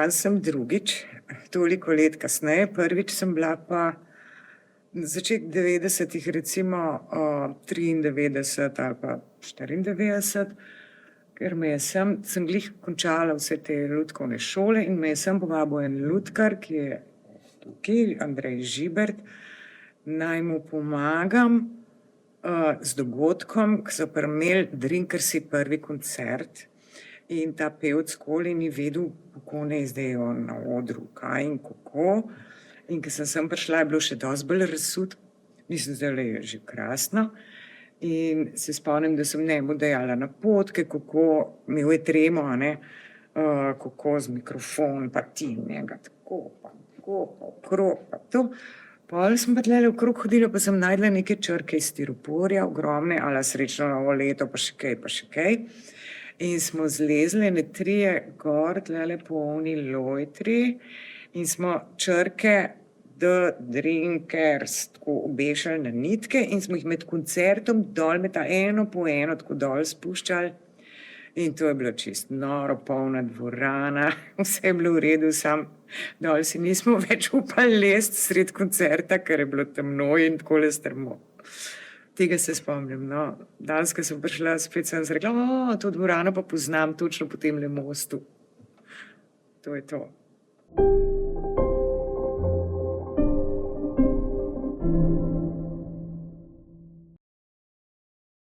danes sem drugič, toliko let kasneje. Prvič sem bila pa na začetku 90-ih, recimo 93 ali pa 94, ker sem glih končala vse te lutkovne šole in me je sem povabil en lutkar, ki je tukaj, Andrej Žibert, naj mu pomagam z dogodkom, ki so imeli Drinkersi prvi koncert. In ta pevec nikoli ni vedel, kako naj zdaj on na odru, kaj in kako. In ko sem sem prišla, je bilo še dosti bolj razsut. Mislim, zdajle je že krasno. In se spomnim, da sem njemu dajala napotke, kako imel je tremo, kako z mikrofon, pa ti njega tako, pa okrog, pa to. Pol sem pa tlele okrog hodila, pa sem najdla neke črke iz stiroporja, ogromne, ala srečno novo leto, pa še kaj, pa še kaj. In smo zlezli ene trije gor, tlele po oni lojtri in smo črke The Drinkers tako obešali na nitke in smo jih med koncertom dol eno po eno tako dol spuščali. In to je bilo čisto noro, polna dvorana, vse je bilo v redu, sam dol si nismo več upali lesti sred koncerta, ker je bilo temno in takole strmo. Tega se spomnim, no. Danes, ko sem prišla, spet sem rekla, to dvorano pa poznam točno po temle mostu. To je to.